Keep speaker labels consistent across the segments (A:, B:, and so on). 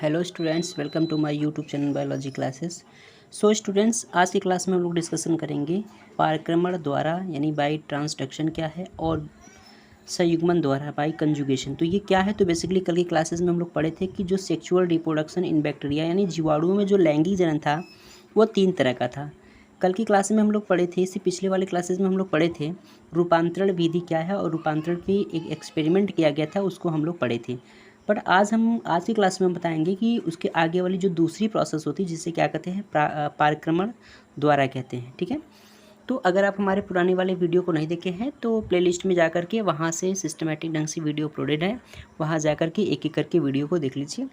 A: Hello students, welcome to my YouTube channel biology classes. So students, आज की class में हम लोग डिस्कशन करेंगे पारक्रमण द्वारा यानी बाय ट्रांसडक्शन क्या है और संयुग्मन द्वारा बाय कंजुगेशन। तो ये क्या है? तो बेसिकली कल की क्लासेस में हम लोग पढ़े थे कि जो सेक्सुअल रिप्रोडक्शन इन बैक्टीरिया यानी जीवाणुओं में जो लैंगिक जनन था वो 3 तरह का था। कल की क्लास में हम लोग पढ़े थे, इससे पिछले वाले क्लासेस में हम लोग पढ़े थे रूपांतरण विधि क्या है और रूपांतरण की एक एक्सपेरिमेंट किया गया था, उसको हम लोग पढ़े थे। बट आज की क्लास में हम बताएंगे कि उसके आगे वाली जो दूसरी प्रोसेस होती है जिसे क्या कहते हैं, पारक्रमण द्वारा कहते हैं। ठीक है, तो अगर आप हमारे पुराने वाले वीडियो को नहीं देखे हैं तो प्लेलिस्ट में जाकर के वहाँ से सिस्टमेटिक ढंग से वीडियो अपलोडेड है, वहाँ जाकर के एक एक करके वीडियो को देख लीजिए।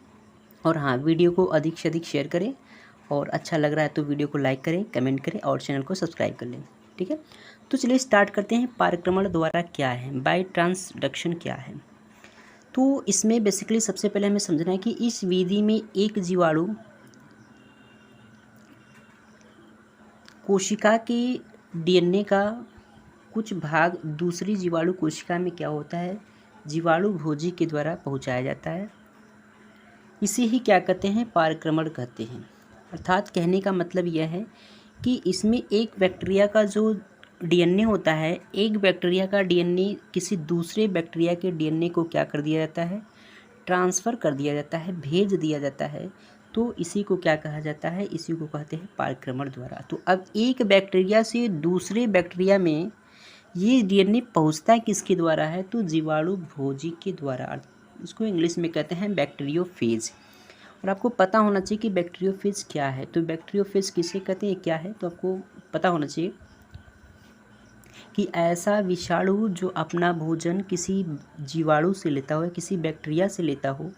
A: और हाँ, वीडियो को अधिक से अधिक शेयर करें और अच्छा लग रहा है तो वीडियो को लाइक करें, कमेंट करें और चैनल को सब्सक्राइब कर लें। ठीक है, तो चलिए स्टार्ट करते हैं। पारक्रमण द्वारा क्या है, बाय ट्रांसडक्शन क्या है? तो इसमें बेसिकली सबसे पहले हमें समझना है कि इस विधि में एक जीवाणु कोशिका के डीएनए का कुछ भाग दूसरी जीवाणु कोशिका में क्या होता है, जीवाणु भोजी के द्वारा पहुंचाया जाता है। इसे ही क्या कहते हैं, पारक्रमण कहते हैं। अर्थात कहने का मतलब यह है कि इसमें एक बैक्टीरिया का जो डीएनए होता है, एक बैक्टीरिया का डीएनए किसी दूसरे बैक्टीरिया के डीएनए को क्या कर दिया जाता है, ट्रांसफ़र कर दिया जाता है, भेज दिया जाता है। तो इसी को क्या कहा जाता है, इसी को कहते हैं पारक्रमण द्वारा। तो अब एक बैक्टीरिया से दूसरे बैक्टीरिया में ये डीएनए पहुंचता किसके द्वारा है, तो जीवाणु भोजी के द्वारा। इसको इंग्लिश में कहते हैं बैक्टीरियोफेज। और आपको पता होना चाहिए कि बैक्टीरियोफेज क्या है। तो बैक्टीरियोफेज किसे कहते हैं, क्या है, तो आपको पता होना चाहिए कि ऐसा विषाणु जो अपना भोजन किसी जीवाणु से लेता हो, किसी बैक्टीरिया से लेता हो,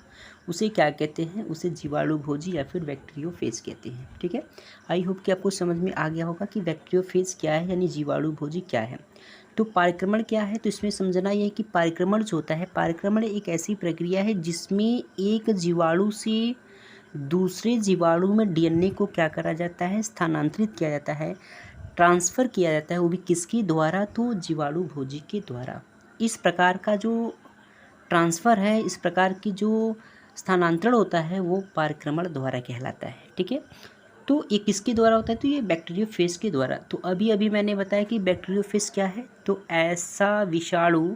A: उसे क्या कहते हैं, उसे जीवाणु भोजी या फिर बैक्टीरियोफेज कहते हैं। ठीक है, आई होप कि आपको समझ में आ गया होगा कि बैक्टीरियोफेज क्या है यानी जीवाणु भोजी क्या है। तो पारक्रमण क्या है, तो इसमें समझना यह है कि पारक्रमण जो होता है, पारक्रमण एक ऐसी प्रक्रिया है जिसमें एक जीवाणु से दूसरे जीवाणु में डीएनए को क्या करा जाता है, स्थानांतरित किया जाता है, ट्रांसफ़र किया जाता है, वो भी किसके द्वारा, तो जीवाणु भोजी के द्वारा। इस प्रकार का जो ट्रांसफ़र है, इस प्रकार की जो स्थानांतरण होता है वो पारक्रमण द्वारा कहलाता है। ठीक है, तो ये किसके द्वारा होता है, तो ये बैक्टीरियोफेज के द्वारा। तो अभी अभी मैंने बताया कि बैक्टीरियोफेज क्या है, तो ऐसा विषाणु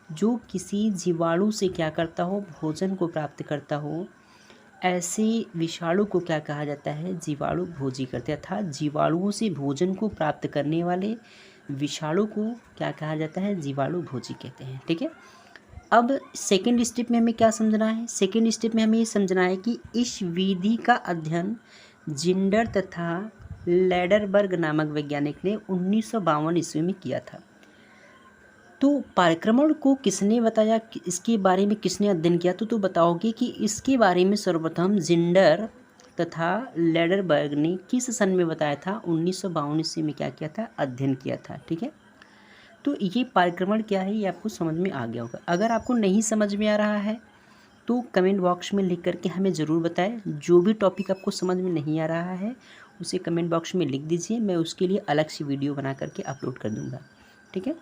A: जो किसी जीवाणु से क्या करता हो, भोजन को प्राप्त करता हो, ऐसे विषाणु को क्या कहा जाता है, जीवाणु भोजी करते हैं। अर्थात जीवाणुओं से भोजन को प्राप्त करने वाले विषाणु को क्या कहा जाता है, जीवाणु भोजी कहते हैं। ठीक है, अब सेकेंड स्टेप में हमें क्या समझना है, सेकेंड स्टेप में हमें ये समझना है कि इस विधि का अध्ययन जिंडर तथा लैडरबर्ग नामक वैज्ञानिक ने 1952 ईस्वी में किया था। तो पारक्रमण को किसने बताया, इसके बारे में किसने अध्ययन किया, तो बताओगे कि इसके बारे में सर्वप्रथम जिंडर तथा लैडरबर्ग ने किस सन में बताया था, 1952 ईस्वी में क्या किया था, अध्ययन किया था। ठीक है, तो ये पारक्रमण क्या है ये आपको समझ में आ गया होगा। अगर आपको नहीं समझ में आ रहा है तो कमेंट बॉक्स में लिख करके हमें ज़रूर बताएं। जो भी टॉपिक आपको समझ में नहीं आ रहा है उसे कमेंट बॉक्स में लिख दीजिए, मैं उसके लिए अलग से वीडियो बना करके अपलोड कर दूँगा। ठीक है,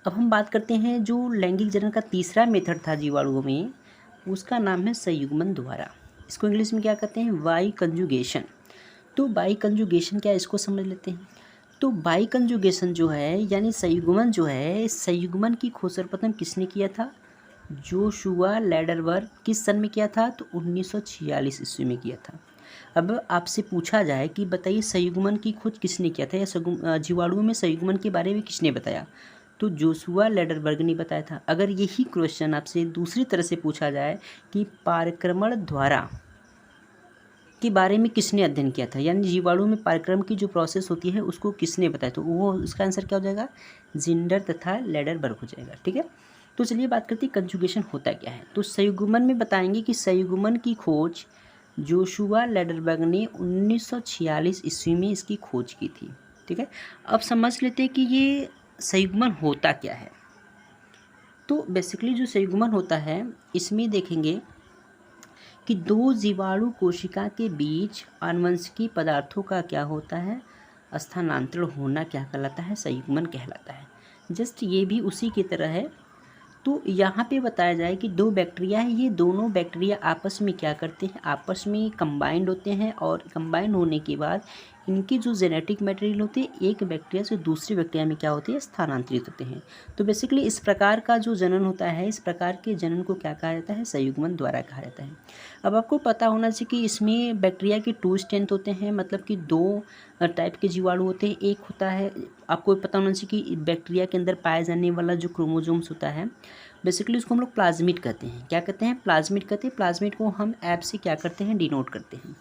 A: अब हम बात करते हैं जो लैंगिक जनन का तीसरा मेथड था जीवाणुओं में, उसका नाम है संयुग्मन द्वारा। इसको इंग्लिश में क्या कहते हैं, बाई कंजुगेशन। तो बाई कंजुगेशन क्या है, इसको समझ लेते हैं। तो बाई कंजुगेशन जो है यानी संयुग्मन जो है, संयुग्मन की खोज सर्वप्रथम किसने किया था, जोशुआ लैडरबर्ग। किस सन में किया था, तो 1946 ईस्वी में किया था। अब आपसे पूछा जाए कि बताइए संयुग्मन की खोज किसने किया था या जीवाणुओं में संयुग्मन के बारे में किसने बताया, तो जोशुआ लैडरबर्ग ने बताया था। अगर यही क्वेश्चन आपसे दूसरी तरह से पूछा जाए कि पारक्रमण द्वारा के बारे में किसने अध्ययन किया था, यानी जीवाणु में पारक्रमण की जो प्रोसेस होती है उसको किसने बताया, तो वो उसका आंसर क्या हो जाएगा, जिंडर तथा लैडरबर्ग हो जाएगा। ठीक है, तो चलिए बात करते हैं कंजुगेशन होता क्या है। तो संयुग्मन में बताएंगे कि संयुग्मन की खोज जोशुआ लैडरबर्ग ने 1946 ईस्वी में इसकी खोज की थी। ठीक है, अब समझ लेते हैं कि ये संयुग्मन होता क्या है। तो बेसिकली जो संयुग्मन होता है इसमें देखेंगे कि दो जीवाणु कोशिका के बीच आनुवंशिकी पदार्थों का क्या होता है, स्थानांतरण होना क्या कहलाता है, संयुग्मन कहलाता है। जस्ट ये भी उसी की तरह है तो यहाँ पे बताया जाए कि दो बैक्टीरिया है, ये दोनों बैक्टीरिया आपस में क्या करते हैं, आपस में कंबाइंड होते हैं और कंबाइंड होने के बाद इनकी जो जेनेटिक मटेरियल होती है एक बैक्टीरिया से दूसरे बैक्टीरिया में क्या होती है, स्थानांतरित होते हैं। तो बेसिकली इस प्रकार का जो जनन होता है, इस प्रकार के जनन को क्या कहा जाता है, संयुग्मन द्वारा कहा जाता है। अब आपको पता होना चाहिए कि इसमें बैक्टीरिया के 2 स्ट्रेंथ होते हैं, मतलब कि 2 टाइप के जीवाणु होते हैं। एक होता है, आपको पता होना चाहिए कि बैक्टीरिया के अंदर पाया जाने वाला जो क्रोमोसोम्स होता है बेसिकली उसको हम लोग प्लाज्मिड कहते हैं। क्या कहते हैं, प्लाज्मिड कहते हैं। प्लाज्मिड को हम एफ से क्या करते हैं, डिनोट करते हैं।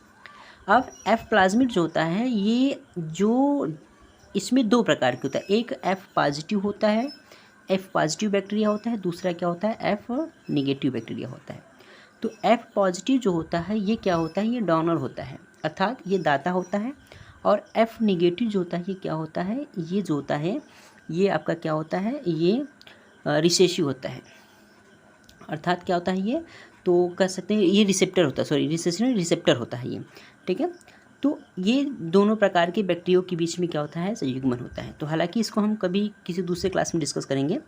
A: अब एफ प्लाज्मिड जो होता है, ये जो इसमें 2 प्रकार के होता है, एक एफ पॉजिटिव होता है, एफ पॉजिटिव बैक्टीरिया होता है, दूसरा क्या होता है, एफ निगेटिव बैक्टीरिया होता है। तो एफ पॉजिटिव जो होता है ये क्या होता है, ये डोनर होता है, अर्थात ये दाता होता है। और एफ निगेटिव जो होता है ये क्या होता है, ये जो होता है ये आपका क्या होता है, ये रिसेसिव होता है, अर्थात क्या होता है ये, तो कह सकते हैं ये रिसेप्टर होता है, सॉरी रिसेसिव रिसेप्टर होता है ये, ठीक है। तो ये दोनों प्रकार के बैक्टीरिया के बीच में क्या होता है, संयुग्मन होता है। तो हालांकि इसको हम कभी किसी दूसरे क्लास में डिस्कस करेंगे।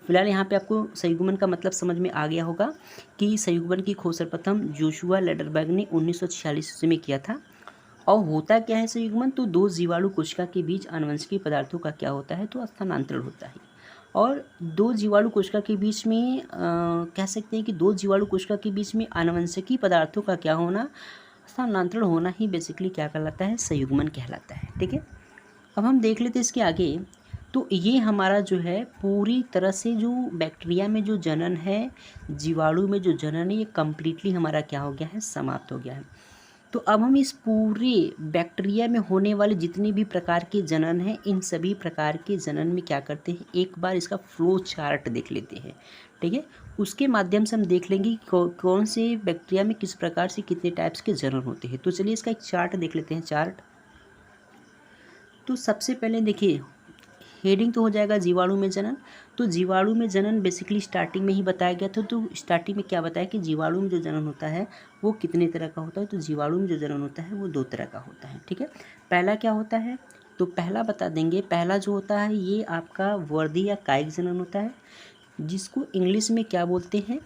A: फिलहाल यहाँ पे आपको संयुग्मन का मतलब समझ में आ गया होगा कि संयुग्मन की खोज सर्वप्रथम जोशुआ लेडरबर्ग ने 1946 में किया था। और होता क्या है संयुग्मन, तो 2 जीवाणु कोशिका के बीच आनुवंशिक पदार्थों का क्या होता है, तो स्थानांतरण होता है। और 2 जीवाणु कोशिका के बीच में कह सकते हैं कि 2 जीवाणु कोशिका के बीच में आनुवंशिकी पदार्थों का क्या होना, स्थानांतरण होना ही बेसिकली क्या कहलाता है, संयुग्मन कहलाता है, ठीक है। अब हम देख लेते हैं इसके आगे। तो ये हमारा जो है पूरी तरह से जो बैक्टीरिया में जो जनन है, जीवाणु में जो जनन है, ये कम्प्लीटली हमारा क्या हो गया है, समाप्त हो गया है। तो अब हम इस पूरे बैक्टीरिया में होने वाले जितने भी प्रकार के जनन हैं, इन सभी प्रकार के जनन में क्या करते हैं, एक बार इसका फ्लो चार्ट देख लेते हैं, ठीक है। उसके माध्यम से हम देख लेंगे कि कौन से बैक्टीरिया में किस प्रकार से कितने टाइप्स के जनन होते हैं। तो चलिए इसका एक चार्ट देख लेते हैं, चार्ट। तो सबसे पहले देखिए, हेडिंग तो हो जाएगा जीवाणु में जनन। तो जीवाणु में जनन बेसिकली स्टार्टिंग में ही बताया गया था। तो स्टार्टिंग में क्या बताया कि जीवाणु में जो जनन होता है वो कितने तरह का होता है, तो जीवाणु में जो जनन होता है वो 2 तरह का होता है, ठीक है। पहला क्या होता है, तो पहला बता देंगे। पहला जो होता है ये आपका वर्दी या कायिक जनन होता है, जिसको इंग्लिश में क्या बोलते हैं,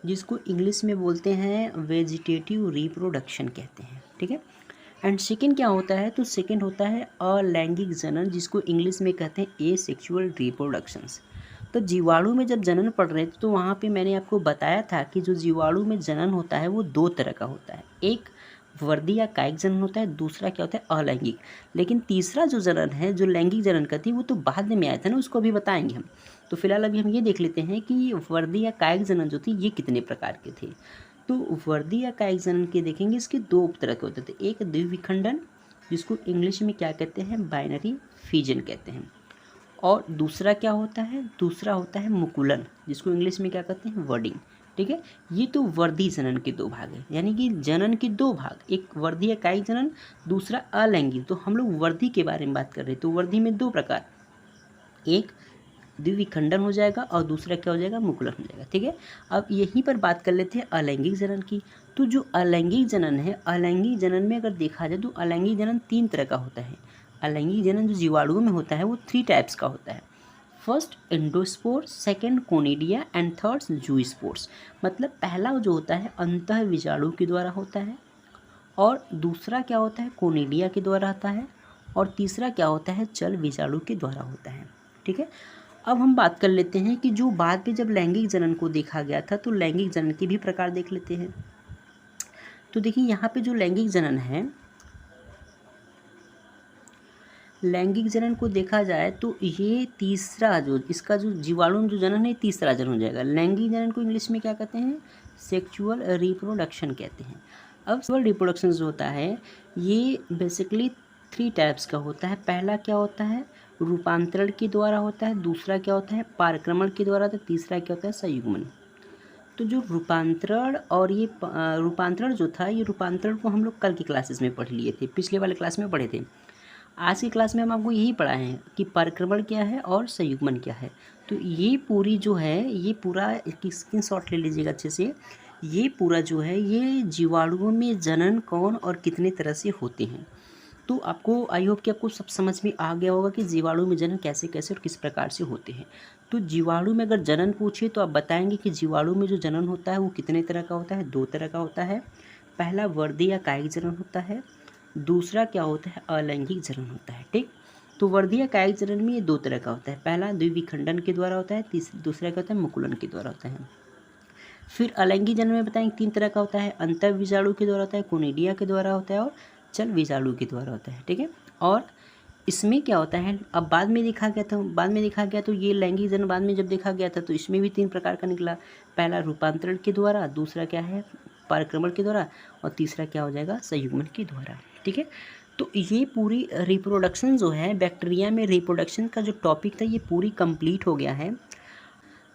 A: जिसको इंग्लिश में बोलते हैं वेजिटेटिव रिप्रोडक्शन कहते हैं, ठीक है। एंड सेकेंड क्या होता है, तो सेकेंड होता है अलैंगिक जनन, जिसको इंग्लिश में कहते हैं एसेक्सुअल रिप्रोडक्शंस। तो जीवाणु में जब जनन पढ़ रहे थे तो वहाँ पे मैंने आपको बताया था कि जो जीवाणु में जनन होता है वो 2 तरह का होता है, एक वर्दी या कायिक जनन होता है, दूसरा क्या होता है, अलैंगिक। लेकिन तीसरा जो जनन है, जो लैंगिक जनन कहती है, वो तो बाद में आया था ना, उसको अभी बताएंगे हम। तो फिलहाल अभी हम ये देख लेते हैं कि वर्दी या कायिक जनन जो थी ये कितने प्रकार के थे। तो वर्दी या कायिक जनन के देखेंगे, इसके 2 तरह के होते थे, एक द्विविखंडन जिसको इंग्लिश में क्या कहते हैं, बाइनरी फिजन कहते हैं, और दूसरा क्या होता है, दूसरा होता है मुकुलन, जिसको इंग्लिश में क्या कहते हैं, वर्डिंग, ठीक है। ये तो वर्दी जनन के 2 भाग है, यानी कि जनन के 2 भाग, एक वर्दी या कायिक जनन, दूसरा अलैंगिक। तो हम लोग वर्दी के बारे में बात कर रहे हैं। तो वर्दी में 2 प्रकार, एक द्विविखंडन हो जाएगा और दूसरा क्या हो जाएगा, मुकुलन हो जाएगा, ठीक है। अब यहीं पर बात कर लेते हैं अलैंगिक जनन की। तो जो अलैंगिक जनन है, अलैंगिक जनन में अगर देखा जाए तो अलैंगिक जनन 3 तरह का होता है। अलैंगिक जनन जो जीवाणुओं में होता है वो 3 टाइप्स का होता है। First endospore, second conidia and third zoospores. मतलब पहला जो होता है अंतः बीजाणु के द्वारा होता है, और दूसरा क्या होता है, कोनिडिया के द्वारा होता है, और तीसरा क्या होता है, चल बीजाणु के द्वारा होता है, ठीक है। अब हम बात कर लेते हैं कि जो बाद में जब लैंगिक जनन को देखा गया था, तो लैंगिक जनन के भी प्रकार देख लेते हैं। तो देखिए यहाँ पे जो लैंगिक जनन है, लैंगिक जनन को देखा जाए तो ये तीसरा जो इसका जो जीवाणु जो जनन है, तीसरा जनन हो जाएगा। लैंगिक जनन को इंग्लिश में क्या कहते हैं, सेक्सुअल रिप्रोडक्शन कहते हैं। अब सेक्सुअल रिप्रोडक्शन जो होता है ये बेसिकली 3 टाइप्स का होता है। पहला क्या होता है, रूपांतरण के द्वारा होता है, दूसरा क्या होता है, पारक्रमण के द्वारा, तो तीसरा क्या होता है, संयुग्मन। तो जो रूपांतरण और ये रूपांतरण जो था, ये रूपांतरण को हम लोग कल की क्लासेस में पढ़ लिए थे, पिछले वाले क्लास में पढ़े थे। आज की क्लास में हम आपको यही पढ़ाए हैं कि पारक्रमण क्या है और संयुग्मन क्या है। तो ये पूरी जो है, ये पूरा स्क्रीनशॉट ले लीजिएगा अच्छे से। ये पूरा जो है ये जीवाणुओं में जनन कौन और कितने तरह से होते हैं। तो आपको आई होप कि आपको सब समझ में आ गया होगा कि जीवाणु में जनन कैसे कैसे और किस प्रकार से होते हैं। तो जीवाणु में अगर जनन पूछे तो आप बताएंगे कि जीवाणु में जो जनन होता है वो कितने तरह का होता है, 2 तरह का होता है। पहला वर्धी या कायिक जनन होता है, दूसरा क्या होता है, अलैंगिक जनन होता है। ठीक, तो वर्धी या कायिक जनन में ये 2 तरह का होता है। पहला द्विविखंडन के द्वारा होता है, दूसरा क्या होता है, मुकुलन के द्वारा होता है। फिर अलैंगिक जनन में बताएंगे 3 तरह का होता है, अंतः बीजाणु के द्वारा होता है, कोनिडिया के द्वारा होता है और चल बीजाणु के द्वारा होता है। ठीक है, और इसमें क्या होता है, अब बाद में देखा गया तो ये लैंगिक जनन बाद में जब देखा गया था तो इसमें भी 3 प्रकार का निकला। पहला रूपांतरण के द्वारा, दूसरा क्या है, पारक्रमण के द्वारा और तीसरा क्या हो जाएगा, संयुग्मन के द्वारा। ठीक है, तो ये पूरी रिप्रोडक्शन जो है, बैक्टीरिया में रिप्रोडक्शन का जो टॉपिक था ये पूरी कंप्लीट हो गया है।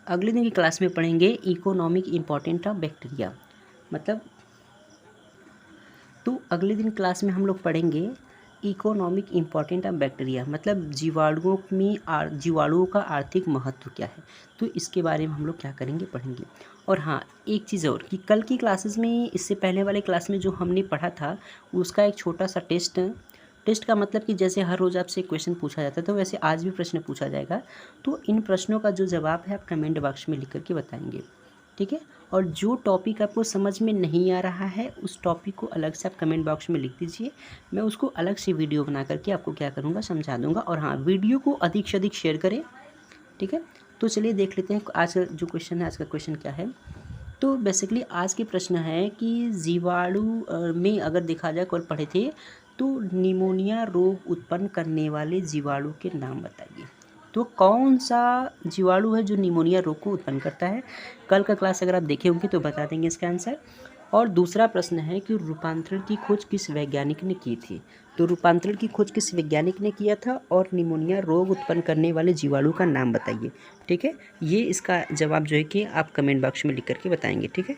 A: अगले दिन की क्लास में पढ़ेंगे इकोनॉमिक इम्पोर्टेंट ऑफ बैक्टीरिया, मतलब तो अगले दिन क्लास में हम लोग पढ़ेंगे इकोनॉमिक इम्पोर्टेंट ऑफ बैक्टीरिया, मतलब जीवाणुओं का आर्थिक महत्व क्या है। तो इसके बारे में हम लोग क्या करेंगे, पढ़ेंगे। और हाँ, एक चीज़ और कि कल की क्लासेस में, इससे पहले वाले क्लास में जो हमने पढ़ा था उसका एक छोटा सा टेस्ट का मतलब कि जैसे हर रोज़ आपसे क्वेश्चन पूछा जाता है तो वैसे आज भी प्रश्न पूछा जाएगा। तो इन प्रश्नों का जो जवाब है आप कमेंट बॉक्स में लिख करके बताएंगे। ठीक है, और जो टॉपिक आपको समझ में नहीं आ रहा है उस टॉपिक को अलग से आप कमेंट बॉक्स में लिख दीजिए, मैं उसको अलग से वीडियो बना करके आपको क्या करूँगा, समझा दूँगा। और हाँ, वीडियो को अधिक से अधिक शेयर करें। ठीक है, तो चलिए देख लेते हैं आज का जो क्वेश्चन है। आज का क्वेश्चन क्या है, तो बेसिकली आज के प्रश्न है कि जीवाणु में अगर देखा जाए, कल पढ़े थे, तो निमोनिया रोग उत्पन्न करने वाले जीवाणु के नाम बताइए। तो कौन सा जीवाणु है जो निमोनिया रोग को उत्पन्न करता है, कल का क्लास अगर आप देखे होंगे तो बता देंगे इसका आंसर। और दूसरा प्रश्न है कि रूपांतरण की खोज किस वैज्ञानिक ने की थी। तो रूपांतरण की खोज किस वैज्ञानिक ने किया था और निमोनिया रोग उत्पन्न करने वाले जीवाणु का नाम बताइए। ठीक है, ये इसका जवाब जो है कि आप कमेंट बॉक्स में लिख करके बताएंगे। ठीक है।